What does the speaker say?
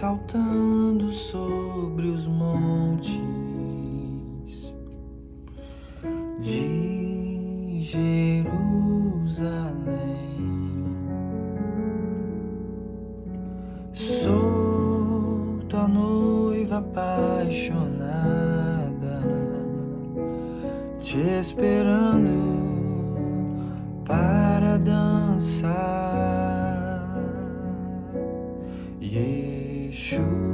saltando sobre os montes de Jerusalém. Sou tua noiva apaixonada, te esperando para dançar. Yeshua.